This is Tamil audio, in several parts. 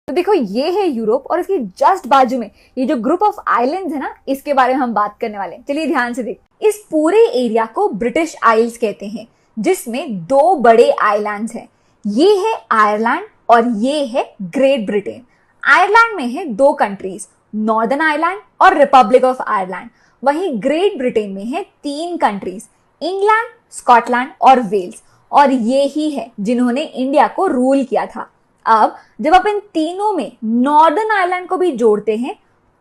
तो देखो ये है यूरोप और इसकी जस्ट बाजू में ये जो ग्रुप ऑफ आइलैंड्स है ना, इसके बारे में हम बात करने वाले हैं। चलिए ध्यान से देख। इस पूरे एरिया को ब्रिटिश आइल्स कहते हैं, जिसमें दो बड़े आइलैंड्स हैं। ये है आयरलैंड और ये है ग्रेट ब्रिटेन। आयरलैंड में है दो कंट्रीज, नॉर्दर्न आयरलैंड और रिपब्लिक ऑफ आयरलैंड। वहीं ग्रेट ब्रिटेन में है तीन कंट्रीज, इंग्लैंड, स्कॉटलैंड और वेल्स। और ये ही है जिन्होंने इंडिया को रूल किया था। अब जब आप इन तीनों में नॉर्दर्न आयरलैंड को भी जोड़ते हैं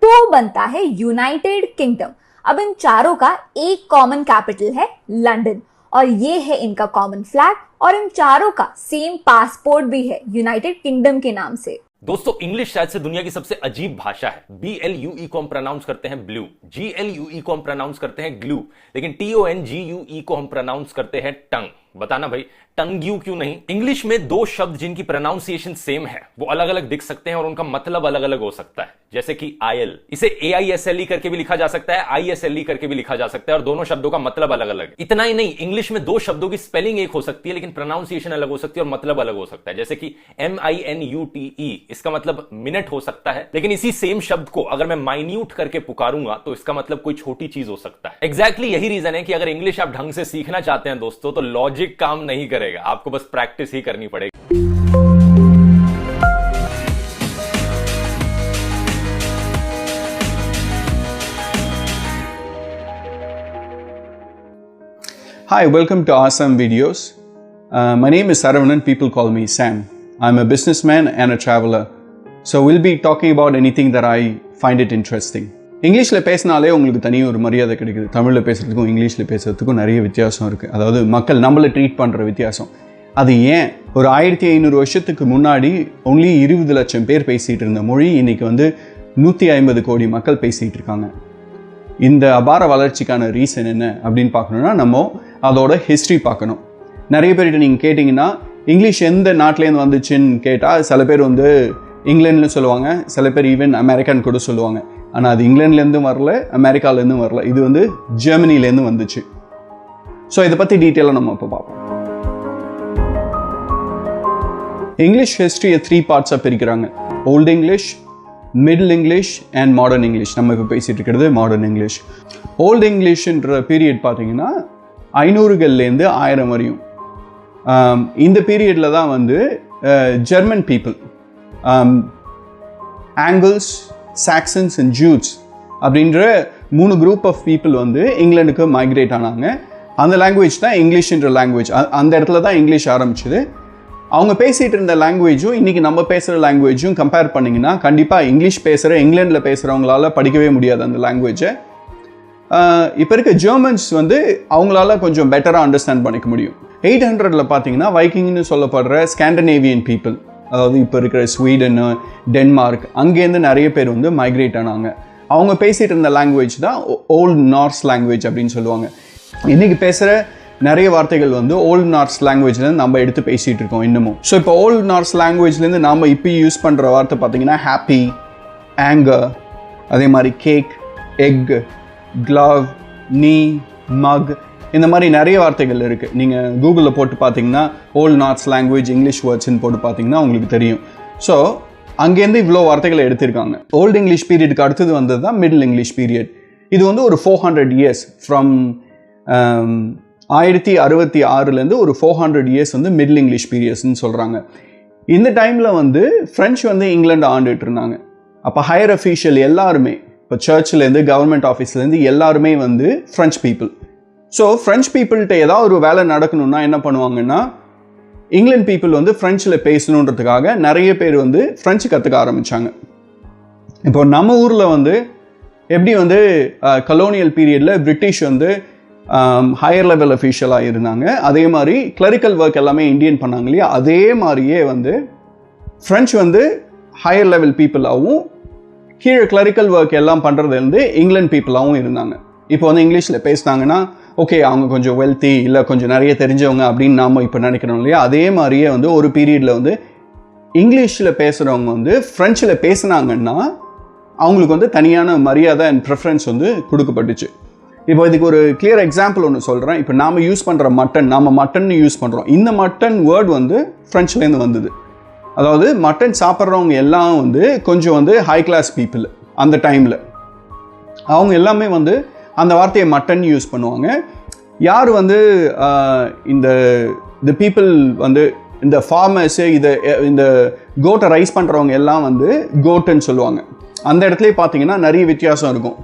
तो बनता है यूनाइटेड किंगडम। अब इन चारों का एक कॉमन कैपिटल है लंदन, और ये है इनका कॉमन फ्लैग, और इन चारों का सेम पासपोर्ट भी है यूनाइटेड किंगडम के नाम से। दोस्तों, इंग्लिश शायद से दुनिया की सबसे अजीब भाषा है। BLUE को हम प्रोनाउंस करते हैं ब्लू, GLUE को हम प्रोनाउंस करते हैं ग्लू, लेकिन TONGUE को हम प्रोनाउंस करते हैं टंग। बताना भाई, टंग्यू क्यों नहीं? इंग्लिश में दो शब्द जिनकी प्रोनाउंसिएशन सेम है वो अलग अलग दिख सकते हैं और उनका मतलब अलग अलग हो सकता है। जैसे कि आयल, इसे AISLE करके भी लिखा जा सकता है, ISLE करके भी लिखा जा सकता है, और दोनों शब्दों का मतलब अलग अलग है। इतना ही नहीं, इंग्लिश में दो शब्दों की स्पेलिंग एक हो सकती है लेकिन प्रोनाउंसिएशन अलग हो सकती है और मतलब अलग हो सकता है। जैसे कि MINUTE, इसका मतलब मिनट हो सकता है, लेकिन इसी सेम शब्द को अगर मैं माइन्यूट करके पुकारूंगा तो इसका मतलब कोई छोटी चीज हो सकता है। एग्जैक्टली यही रीजन है कि अगर इंग्लिश आप ढंग से सीखना चाहते हैं दोस्तों, तो लॉजिक काम नहीं करेगा, आपको बस प्रैक्टिस ही करनी पड़ेगी। Hi, welcome to Awesome Videos. My name is Saravanan. People call me Sam. I'm a businessman and a traveler. So we'll be talking about anything that I find it interesting. இங்கிலீஷில் பேசினாலே உங்களுக்கு தனி ஒரு மரியாதை கிடைக்குது. தமிழில் பேசுகிறதுக்கும் இங்கிலீஷில் பேசுகிறதுக்கும் நிறைய வித்தியாசம் இருக்குது. அதாவது மக்கள் நம்மளை ட்ரீட் பண்ணுற வித்தியாசம். அது ஏன்? ஒரு 1500 வருஷத்துக்கு முன்னாடி ஒன்லி 20 லட்சம் பேர் பேசிகிட்டு இருந்த மொழி இன்றைக்கி 150 கோடி மக்கள் பேசிகிட்டு இருக்காங்க. இந்த அபார வளர்ச்சிக்கான ரீசன் என்ன அப்படின்னு பார்க்கணுன்னா நம்ம அதோட ஹிஸ்ட்ரி பார்க்கணும். நிறைய பேர்கிட்ட நீங்கள் கேட்டிங்கன்னா இங்கிலீஷ் எந்த நாட்டிலேருந்து வந்துச்சுன்னு கேட்டால் சில பேர் இங்கிலாந்துன்னு சொல்லுவாங்க, சில பேர் ஈவன் அமெரிக்கான்னு கூட சொல்லுவாங்க. ஆனால் அது இங்கிலாந்துலேருந்தும் வரல, அமெரிக்காலேருந்தும் வரல, இது ஜெர்மனிலேருந்து வந்துச்சு. ஸோ இதை பற்றி டீட்டெயிலாக நம்ம இப்போ பார்ப்போம். இங்கிலீஷ் ஹிஸ்ட்ரியை 3 பார்ட்ஸாக பிரிக்கிறாங்க. Old English, middle English and modern English. நம்ம இப்போ பேசிகிட்டு இருக்கிறது மாடர்ன் இங்கிலீஷ். ஓல்டு இங்கிலீஷ்ன்ற பீரியட் பார்த்தீங்கன்னா 500லேருந்து 1000 வரையும். இந்த பீரியடில் தான் German people, angles, Saxons and Jude's அப்படின்ற 3 குரூப் ஆஃப் பீப்புள் இங்கிலாந்துக்கு மைக்ரேட் ஆனாங்க. அந்த லாங்குவேஜ் தான் இங்கிலீஷ்ன்ற லாங்குவேஜ். அந்த இடத்துல தான் இங்கிலீஷ் ஆரம்பிச்சுது. அவங்க பேசிகிட்டு இருந்த லாங்குவேஜும் இன்றைக்கி நம்ம பேசுகிற லாங்குவேஜும் கம்பேர் பண்ணிங்கன்னா கண்டிப்பாக இங்கிலீஷ் பேசுகிற இங்கிலாண்டில் பேசுகிறவங்களால படிக்கவே முடியாது அந்த லாங்குவேஜை. இப்போ இருக்க ஜெர்மன்ஸ் அவங்களால கொஞ்சம் பெட்டராக அண்டர்ஸ்டாண்ட் பண்ணிக்க முடியும். 800ல் பார்த்தீங்கன்னா வைக்கிங்னு சொல்லப்படுற ஸ்காண்டினேவியன் பீப்புள், அதாவது இப்போ இருக்கிற ஸ்வீடன், டென்மார்க், அங்கேருந்து நிறைய பேர் மைக்ரேட் ஆனாங்க. அவங்க பேசிகிட்டு இருந்த லாங்குவேஜ் தான் ஓல்டு நார்ஸ் லாங்குவேஜ் அப்படின்னு சொல்லுவாங்க. இன்றைக்கி பேசுகிற நிறைய வார்த்தைகள் ஓல்டு நார்ஸ் லாங்குவேஜ்லேருந்து நம்ம எடுத்து பேசிகிட்டு இருக்கோம் இன்னமும். ஸோ இப்போ ஓல்டு நார்ஸ் லாங்குவேஜ்லேருந்து நாம் இப்போ யூஸ் பண்ணுற வார்த்தை பார்த்தீங்கன்னா ஹாப்பி, ஆங்கர், அதே மாதிரி கேக், எக், க்ளவ், நீ, மக், இந்த மாதிரி நிறைய வார்த்தைகள் இருக்குது. நீங்கள் கூகுளில் போட்டு பார்த்தீங்கன்னா ஓல்டு நார்ஸ் லாங்குவேஜ் இங்கிலீஷ் வேர்ட்ஸ்ன்னு போட்டு பார்த்தீங்கன்னா உங்களுக்கு தெரியும். ஸோ அங்கேருந்து இவ்வளோ வார்த்தைகளை எடுத்திருக்காங்க. ஓல்டு இங்கிலீஷ் பீரியடுக்கு அடுத்தது வந்தது தான் மிடில் இங்கிலீஷ் பீரியட். இது ஒரு 400 இயர்ஸ், ஃப்ரம் 1066லேருந்து ஒரு 400 இயர்ஸ் மிடில் இங்கிலீஷ் பீரியட்ஸ்ன்னு சொல்கிறாங்க. இந்த டைமில் ஃப்ரெஞ்சு இங்கிலாந்து ஆண்டுட்டு இருந்தாங்க. அப்போ ஹையர் அஃபீஷியல் எல்லாருமே, இப்போ சர்ச்சிலேருந்து கவர்மெண்ட் ஆஃபீஸ்லேருந்து எல்லாருமே ஃப்ரெஞ்ச் பீப்புள். ஸோ ஃப்ரெஞ்ச் பீப்புள்கிட்ட ஏதாவது ஒரு வேலை நடக்கணும்னா என்ன பண்ணுவாங்கன்னா, இங்கிலாந்து பீப்புள் ஃப்ரெஞ்சில் பேசணுன்றதுக்காக நிறைய பேர் ஃப்ரெஞ்சு கற்றுக்க ஆரம்பித்தாங்க. இப்போ நம்ம ஊரில் எப்படி கலோனியல் பீரியடில் பிரிட்டிஷ் ஹையர் லெவல் அஃபீஷியலாக இருந்தாங்க, அதே மாதிரி கிளரிக்கல் ஒர்க் எல்லாமே இந்தியன் பண்ணாங்க இல்லையா, அதே மாதிரியே ஃப்ரெஞ்சு ஹையர் லெவல் பீப்புளாகவும் கீழே கிளரிக்கல் ஒர்க் எல்லாம் பண்ணுறது இங்கிலாந்து பீப்புளாகவும் இருந்தாங்க. இப்போ இங்கிலீஷில் பேசினாங்கன்னா ஓகே அவங்க கொஞ்சம் வெல்த்தி இல்லை கொஞ்சம் நிறைய தெரிஞ்சவங்க அப்படின்னு நாம் இப்போ நினைக்கிறோம் இல்லையா, அதே மாதிரியே ஒரு பீரியடில் இங்கிலீஷில் பேசுகிறவங்க ஃப்ரெஞ்சில் பேசுனாங்கன்னா அவங்களுக்கு தனியான மரியாதை அண்ட் ப்ரிஃபரன்ஸ் கொடுக்கப்பட்டுச்சு. இப்போ இதுக்கு ஒரு கிளியர் எக்ஸாம்பிள் ஒன்று சொல்கிறேன். இப்போ நாம் யூஸ் பண்ணுற மட்டன், நாம் மட்டன் யூஸ் பண்ணுறோம். இந்த மட்டன் வேர்ட் ஃப்ரெஞ்சுலேருந்து வந்தது. அதாவது மட்டன் சாப்பிட்றவங்க எல்லாம் வந்து கொஞ்சம் வந்து ஹை கிளாஸ் பீப்புள். அந்த டைமில் அவங்க எல்லாமே வந்து அந்த வார்த்தையை மட்டன் யூஸ் பண்ணுவாங்க. யார் வந்து இந்த பீப்புள் வந்து இந்த ஃபார்மர்ஸு இந்த கோட்டை ரைஸ் பண்ணுறவங்க எல்லாம் வந்து கோட்டுன்னு சொல்லுவாங்க. அந்த இடத்துலேயே பார்த்தீங்கன்னா நிறைய வித்தியாசம் இருக்கும்.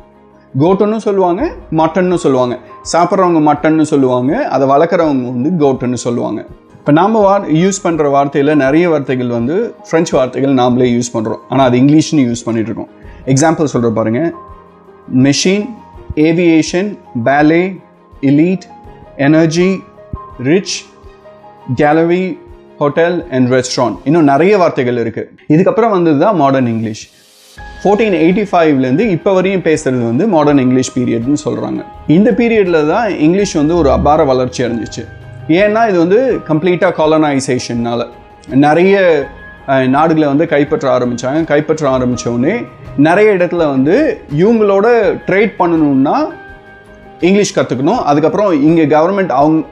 கோட்டுன்னு சொல்லுவாங்க, மட்டன்னு சொல்லுவாங்க. சாப்பிட்றவங்க மட்டன்னு சொல்லுவாங்க, அதை வளர்க்குறவங்க வந்து கோட்டுன்னு சொல்லுவாங்க. இப்போ நாம் யூஸ் பண்ணுற வார்த்தையில் நிறைய வார்த்தைகள் வந்து ஃப்ரெஞ்சு வார்த்தைகள் நாமளே யூஸ் பண்ணுறோம், ஆனால் அது இங்கிலீஷ்னு யூஸ் பண்ணிகிட்ருக்கோம். எக்ஸாம்பிள் சொல்கிற பாருங்கள்: machine, aviation, ballet, elite, energy, rich, gallery, hotel and restaurant. இன்னும் நிறைய வார்த்தைகள் இருக்குது. இதுக்கப்புறம் வந்தது தான் மாடர்ன் இங்கிலீஷ். 1485லேருந்து இப்போ வரையும் பேசுகிறது வந்து மாடர்ன் இங்கிலீஷ் பீரியட்னு சொல்கிறாங்க. இந்த பீரியடில் தான் இங்கிலீஷ் வந்து ஒரு அபார வளர்ச்சி அடைஞ்சிச்சு. ஏன்னா இது வந்து கம்ப்ளீட்டாக காலனைசேஷன்னால நிறைய நாடுகளை வந்து கைப்பற்ற ஆரம்பித்தோடனே நிறைய இடத்துல வந்து இவங்களோட ட்ரேட் பண்ணணுன்னா இங்கிலீஷ் கற்றுக்கணும். அதுக்கப்புறம் இங்கே கவர்மெண்ட் அவங்க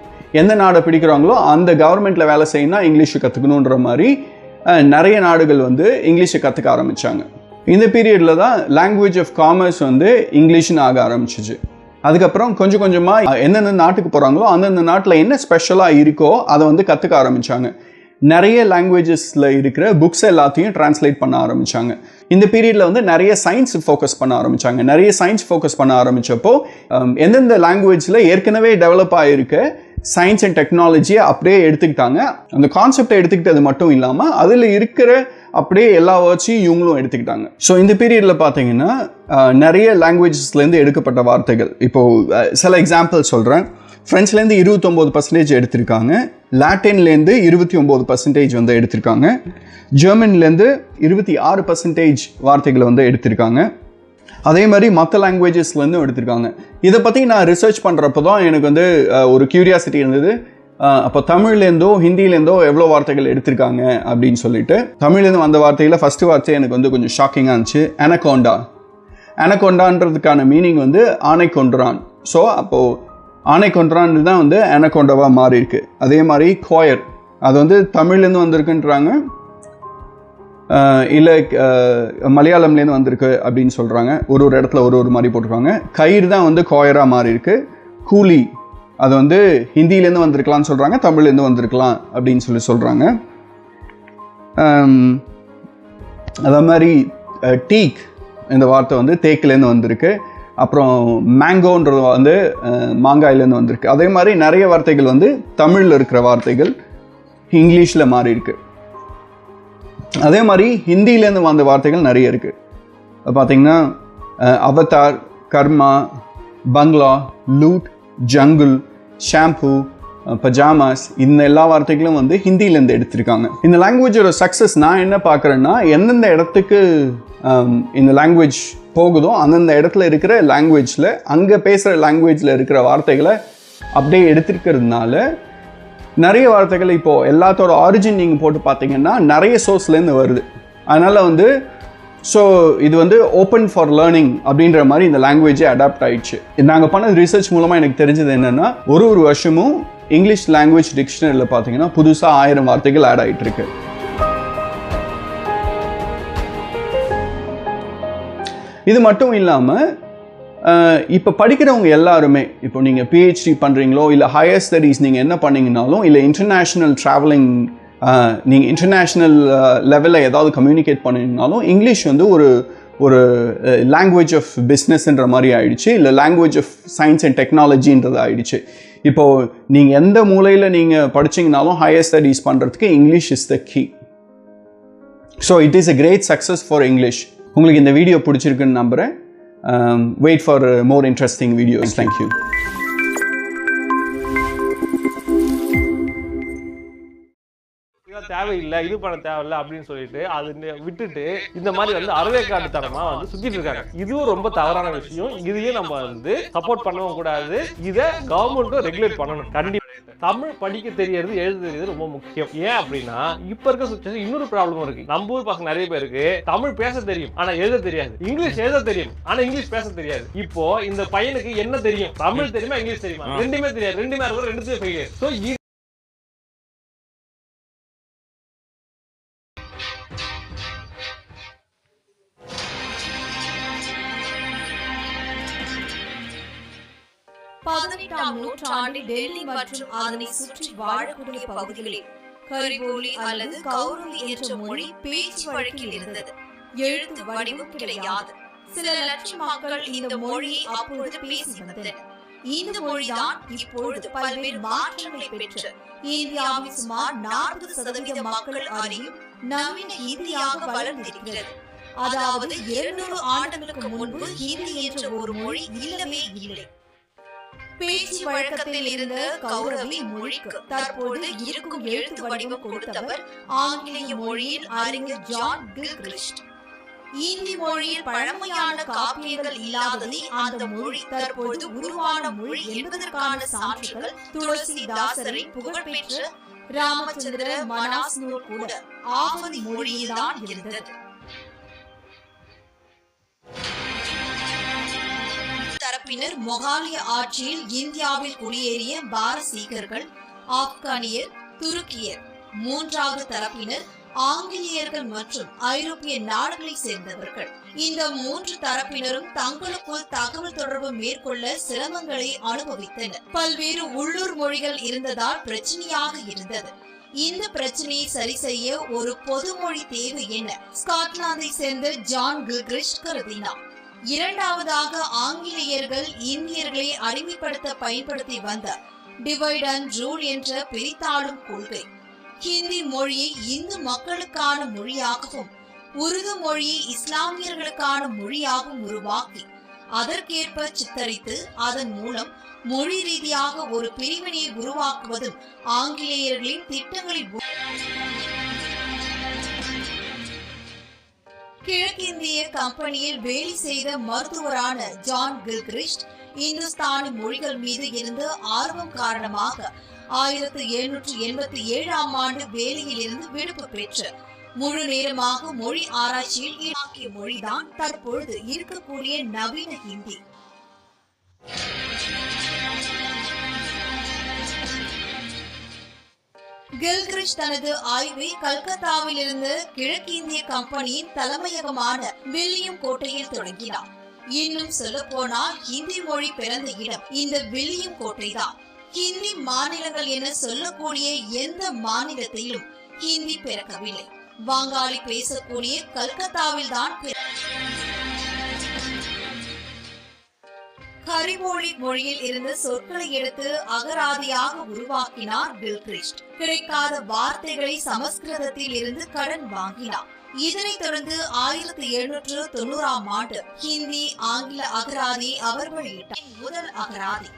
எந்த நாடை பிடிக்கிறாங்களோ அந்த கவர்மெண்ட்டில் வேலை செய்யணும்னா இங்கிலீஷை கற்றுக்கணுன்ற மாதிரி நிறைய நாடுகள் வந்து இங்கிலீஷை கற்றுக்க ஆரம்பித்தாங்க. இந்த பீரியடில் தான் லாங்குவேஜ் ஆஃப் காமர்ஸ் வந்து இங்கிலீஷ்னு ஆக ஆரம்பிச்சிச்சு. அதுக்கப்புறம் கொஞ்சம் கொஞ்சமாக எந்தெந்த நாட்டுக்கு போகிறாங்களோ அந்தந்த நாட்டில் என்ன ஸ்பெஷலாக இருக்கோ அதை வந்து கற்றுக்க ஆரம்பித்தாங்க. நிறைய லாங்குவேஜஸில் இருக்கிற புக்ஸ் எல்லாத்தையும் டிரான்ஸ்லேட் பண்ண ஆரம்பித்தாங்க. இந்த பீரியடில் வந்து நிறைய சயின்ஸ் ஃபோக்கஸ் பண்ண ஆரம்பித்தாங்க. நிறைய சயின்ஸ் ஃபோக்கஸ் பண்ண ஆரம்பித்தப்போ எந்தெந்த லாங்குவேஜில் ஏற்கனவே டெவலப் ஆகிருக்க சயின்ஸ் அண்ட் டெக்னாலஜியை அப்படியே எடுத்துக்கிட்டாங்க. அந்த கான்செப்டை எடுத்துக்கிட்டது மட்டும் இல்லாமல் அதில் இருக்கிற அப்படியே எல்லா வேர்ட்ஸையும் இவங்களும் எடுத்துக்கிட்டாங்க. ஸோ இந்த பீரியடில் பார்த்தீங்கன்னா நிறைய லாங்குவேஜஸ்லேருந்து எடுக்கப்பட்ட வார்த்தைகள். இப்போது சில எக்ஸாம்பிள் சொல்கிறேன். ஃப்ரெஞ்ச்லேருந்து 29% எடுத்திருக்காங்க, லாட்டின்லேருந்து 29% வந்து எடுத்திருக்காங்க, ஜெர்மன்லேருந்து 26% வார்த்தைகளை வந்து எடுத்திருக்காங்க. அதே மாதிரி மற்ற லாங்குவேஜஸ்லேருந்தும் எடுத்திருக்காங்க. இதை பற்றி நான் ரிசர்ச் பண்ணுறப்போ தான் எனக்கு வந்து ஒரு க்யூரியாசிட்டி இருந்தது. அப்போ தமிழ்லேருந்தோ ஹிந்திலேருந்தோ எவ்வளோ வார்த்தைகள் எடுத்திருக்காங்க அப்படின்னு சொல்லிட்டு. தமிழ்லேருந்து வந்த வார்த்தையில் ஃபஸ்ட்டு வார்த்தை எனக்கு வந்து கொஞ்சம் ஷாக்கிங்காக இருந்துச்சு. அனகோண்டான்றதுக்கான மீனிங் வந்து ஆணை கொன்றான். ஸோ அப்போது ஆணை கொன்றான்னு தான் வந்து அனகோண்டாவாக மாறி இருக்கு. அதே மாதிரி கோயர், அது வந்து தமிழ்லேருந்து வந்திருக்குன்றாங்க, இல்லை மலையாளம்லேருந்து வந்திருக்கு அப்படின்னு சொல்கிறாங்க. ஒரு இடத்துல ஒரு மாதிரி போட்டிருக்காங்க. கயிறு தான் வந்து கோயராக மாறி இருக்கு. கூலி, அது வந்து ஹிந்திலேருந்து வந்திருக்கலாம்னு சொல்கிறாங்க, தமிழ்லேருந்து வந்திருக்கலாம் அப்படின்னு சொல்கிறாங்க. அதே மாதிரி டீக், இந்த வார்த்தை வந்து தேக்கிலேருந்து வந்திருக்கு. அப்புறம் மேங்கோன்றது வந்து மாங்காயிலேருந்து வந்திருக்கு. அதே மாதிரி நிறைய வார்த்தைகள் வந்து தமிழில் இருக்கிற வார்த்தைகள் இங்கிலீஷில் மாறி இருக்கு. அதே மாதிரி ஹிந்திலேருந்து வந்த வார்த்தைகள் நிறைய இருக்குது. பார்த்திங்கன்னா அவதார், கர்மா, பங்களா, லூட், ஜங்குல், ஷாம்பு, பஜாமாஸ், இந்த எல்லா வார்த்தைகளும் வந்து ஹிந்திலேருந்து எடுத்திருக்காங்க. இந்த லாங்குவேஜோட சக்ஸஸ் நான் என்ன பார்க்குறேன்னா, எந்தெந்த இடத்துக்கு இந்த லாங்குவேஜ் போகுதோ அந்தந்த இடத்துல இருக்கிற லாங்குவேஜில், அங்கே பேசுகிற லாங்குவேஜில் இருக்கிற வார்த்தைகளை அப்படியே எடுத்துருக்கிறதுனால நிறைய வார்த்தைகள் இப்போது எல்லாத்தோட ஆரிஜின் நீங்கள் போட்டு பார்த்தீங்கன்னா நிறைய சோர்ஸ்லேருந்து வருது. அதனால் வந்து இது வந்து ஓப்பன் ஃபார் லேர்னிங் அப்படின்ற மாதிரி இந்த லாங்குவேஜே அடாப்ட் ஆயிடுச்சு. நாங்கள் பண்ண ரிசர்ச் மூலமாக எனக்கு தெரிஞ்சது என்னென்னா, ஒரு வருஷமும் இங்கிலீஷ் லாங்குவேஜ் டிக்ஷனரியில் பார்த்தீங்கன்னா புதுசாக 1000 வார்த்தைகள் ஆட் ஆகிட்டு இருக்கு. இது மட்டும் இல்லாமல் இப்போ படிக்கிறவங்க எல்லாருமே, இப்போ நீங்கள் பிஹெச்டி பண்ணுறீங்களோ இல்லை ஹையர் ஸ்டடீஸ் நீங்கள் என்ன பண்ணீங்கனாலும், இல்லை இன்டர்நேஷ்னல் ட்ராவலிங் நீங்கள் இன்டர்நேஷ்னல் லெவலில் ஏதாவது கம்யூனிகேட் பண்ணிங்கனாலும் இங்கிலீஷ் வந்து ஒரு லாங்குவேஜ் ஆஃப் பிஸ்னஸ்ன்ற மாதிரி ஆயிடுச்சு, இல்லை லாங்குவேஜ் ஆஃப் சயின்ஸ் அண்ட் டெக்னாலஜின்றது ஆயிடுச்சு. இப்போது நீங்கள் எந்த மூலையில் நீங்கள் படிச்சிங்கனாலும் ஹையர் ஸ்டடீஸ் பண்ணுறதுக்கு English is the key. So it is a great success for English. உங்களுக்கு இந்த வீடியோ பிடிச்சிருக்குன்னு நம்புகிறேன். Wait for more interesting videos. Thank you. தேவையில்லை, இது பண்ண தேவையில்லை அப்படின்னு சொல்லிட்டு அது விட்டுட்டு இந்த மாதிரி வந்து அறவேக்காட்டுத்தனமா வந்து சுத்திட்டு இருக்காங்க. இதுவும் ரொம்ப தவறான விஷயம். இதையும் நம்ம வந்து சப்போர்ட் பண்ணவும் கூடாது. இதை கவர்மெண்ட்டும் ரெகுலேட் பண்ணணும். கண்டிப்பா தமிழ் படிக்க தெரியறது, எழுத தெரியறது ரொம்ப முக்கியம். ஏன் அப்படின்னா இப்ப இருக்க சுச்சுவேஷன் இன்னொரு ப்ராப்ளம் இருக்கு. நம்ம ஊர் பசங்க நிறைய பேருக்கு தமிழ் பேச தெரியும் ஆனா எழுத தெரியாது, இங்கிலீஷ் எழுத தெரியும் ஆனா இங்கிலீஷ் பேச தெரியாது. இப்போ இந்த பையனுக்கு என்ன தெரியும், தமிழ் தெரியுமா இங்கிலீஷ் தெரியுமா? ரெண்டுமே தெரியாது. ரெண்டுமே இருக்கும், ரெண்டுமே ஃபெயிலியர். பதினெட்டாம் நூற்றாண்டில் டெல்லி மற்றும் அதனை சுற்றி வாழக்கூடிய பகுதிகளில் கரிபோலி அல்லது கௌரவி என்ற மொழி பேச்சு வழக்கில் இருந்தது. எழுத்து வடிவம் கிடையாது. சில லட்சம் மக்கள் இந்த மொழியை அப்பொழுது பேசி வந்தனர். இந்த மொழிதான் இப்பொழுது பல்வேறு மாற்றங்களை பெற்று இந்தியாவில் சுமார் 40% மக்கள் அறியும் நவீன ஹிந்தியாக வளர்ந்திருக்கிறது. அதாவது 200 ஆண்டுகளுக்கு முன்பு ஹிந்தி என்ற ஒரு மொழி இல்லவே இல்லை. பேச்சு வழக்கத்தில் இருந்த கௌரவி மொழிக்கு தற்போது இருக்கும் எழுத்து வடிவம் கொடுத்தவர் ஆங்கிலேய மொழியில் அறிஞர் ஜான் கில்கிரிஸ்ட். இந்தி மொழியில் பழமையான காப்பியங்கள் இல்லாததை அந்த மொழி தற்போது உருவான மொழி என்பதற்கான சான்றுகள் துளசிதாசரின் புகழ்பெற்ற ராமச்சந்திர மனாஸ் நூல் கூட ஆவதி மொழியில்தான் இருந்தது. தரப்பினர் மொகாலிய ஆட்சியில் இந்தியாவில் குடியேறிய பாரசீகர்கள், ஆப்கானியர், துருக்கியர். மூன்றாவது தரப்பினர் ஆங்கிலேயர்கள் மற்றும் ஐரோப்பிய நாடுகளை சேர்ந்தவர்கள். இந்த மூன்று தரப்பினரும் தங்களுக்குள் தகவல் தொடர்பு மேற்கொள்ள சிரமங்களை அனுபவித்தனர். பல்வேறு உள்ளூர் மொழிகள் இருந்ததால் பிரச்சனையாக இருந்தது. இந்த பிரச்சனையை சரி செய்ய ஒரு பொது மொழி தேவை என ஸ்காட்லாந்தை சேர்ந்த ஜான் கில்கிரிஸ்ட் கருதினார். இரண்டாவதாக ஆங்கிலேயர்கள் இந்தியர்களை அடிமைப்படுத்த பயன்படுத்தி வந்த டிவைட் அண்ட் ரூல் என்ற பிரித்தாளும் கொள்கை. ஹிந்தி மொழியை இந்து மக்களுக்கான மொழியாகவும் உருது மொழியை இஸ்லாமியர்களுக்கான மொழியாகவும் உருவாக்கி அதற்கேற்ப சித்தரித்து அதன் மூலம் மொழி ரீதியாக ஒரு பிரிவினையை உருவாக்குவதும் ஆங்கிலேயர்களின் திட்டங்களில். கிழக்கிந்திய கம்பெனியில் வேலை செய்த மருத்துவரான ஜான் கில்கிரிஸ்ட் இந்துஸ்தானி மொழிகள் மீது இருந்த ஆர்வம் காரணமாக 1787ஆம் ஆண்டு வேலையில் இருந்து விடுப்பு பெற்று முழு நேரமாக மொழி ஆராய்ச்சியில் ஈடுபட்ட மொழிதான் தற்பொழுது இருக்கக்கூடிய நவீன ஹிந்தி. கில்கிரிஸ்ட் தனது ஆய்வை கல்கத்தாவில் இருந்து கிழக்கிந்திய கம்பெனியின் தலைமையகமான வில்லியம் கோட்டையில் தொடங்கினார். இன்னும் சொல்ல போனால் ஹிந்தி மொழி பிறந்த இடம் இந்த வில்லியம் கோட்டைதான். ஹிந்தி மாநிலங்கள் என சொல்லக்கூடிய எந்த மாநிலத்திலும் ஹிந்தி பிறக்கவில்லை. வங்காளி பேசக்கூடிய கல்கத்தாவில் தான். கரிபோலி மொழியில் இருந்து சொற்களை எடுத்து அகராதியாக உருவாக்கினார் கில்கிரிஸ்ட். கிடைக்காத வார்த்தைகளை சமஸ்கிருதத்தில் இருந்து கடன் வாங்கினார். இதனைத் தொடர்ந்து 1790ஆம் ஆண்டு ஹிந்தி ஆங்கில அகராதி அவர் வெளியிட்டார், முதல் அகராதி.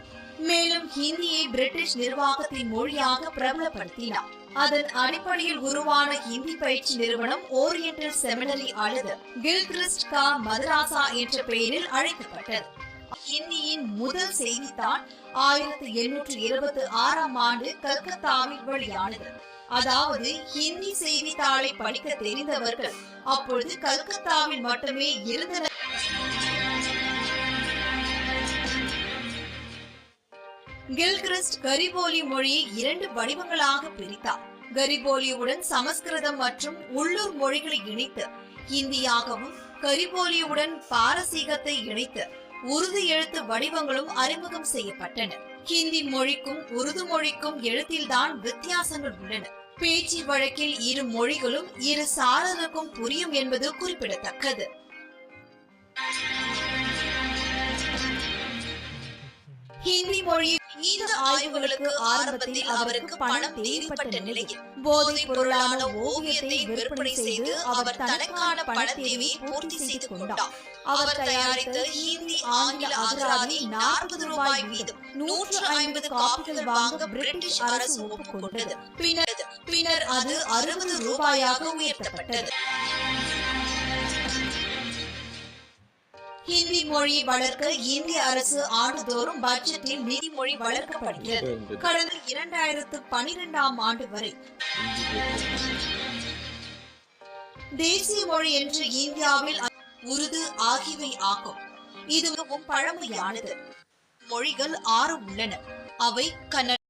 மேலும் ஹிந்தியை பிரிட்டிஷ் நிர்வாகத்தின் மொழியாக பிரபலப்படுத்தினார். அதன் அடிப்படையில் உருவான ஹிந்தி பயிற்சி நிறுவனம் ஓரியண்டல் செமினரி அல்லது கில்கிரிஸ்ட் கா மதராசா என்ற பெயரில் அழைக்கப்பட்டது. ஹிந்தியின் முதல் செய்தித்தாள் 1826ஆம் ஆண்டு கல்கத்தாவில் வெளியானது. அதாவது ஹிந்தி செய்தித்தாளை படிக்க தெரிந்தவர்கள் அப்பொழுது கல்கத்தாவில் மட்டுமே இருந்தனர். கில்கிரிஸ்ட் கரிபோலி மொழியை 2 வடிவங்களாக பிரித்தார். கரிபோலியுடன் சமஸ்கிருதம் மற்றும் உள்ளூர் மொழிகளை இணைத்து ஹிந்தியாகவும், கரிபோலியுடன் பாரசீகத்தை இணைத்து உருது எழுத்து வடிவங்களும் அறிமுகம் செய்யப்பட்டன. ஹிந்தி மொழிக்கும் உருது மொழிக்கும் எழுத்தில்தான் வித்தியாசங்கள் உள்ளன. பேச்சு வழக்கில் இரு மொழிகளும் இரு சாரருக்கும் புரியும் என்பது குறிப்பிடத்தக்கது. ஹிந்தி மொழி இந்த ஆய்வுகளுக்கு ஆரம்பத்தில் அவருக்கு பணம் தேவைப்பட்ட நிலையில் போதைப் பொருளான ஓவியத்தை விற்பனை செய்து அவர் தனக்கான பண தேவையை பூர்த்தி செய்து கொண்டார். அவர் தயாரித்த ஹிந்தி ஆங்கில அகராதி 40 ரூபாய் வீதம் 150 காப்பிகள் வாங்க பிரிட்டிஷ் அரசு ஒப்புக்கொண்டது. பின்னர் அது 60 ரூபாயாக உயர்த்தப்பட்டது. ஹிந்தி மொழி வளர்க்க இந்திய அரசு ஆண்டுதோறும் பட்ஜெட்டில் நிதி மொழி வளர்க்கப்படுகிறது. கடந்த 2012ஆம் ஆண்டு வரை தேசிய மொழி என்று இந்தியாவில் உருது ஆகியவை ஆகும். இது மிகவும் பழமையானது. மொழிகள் 6 உள்ளன. அவை கன்னடம்,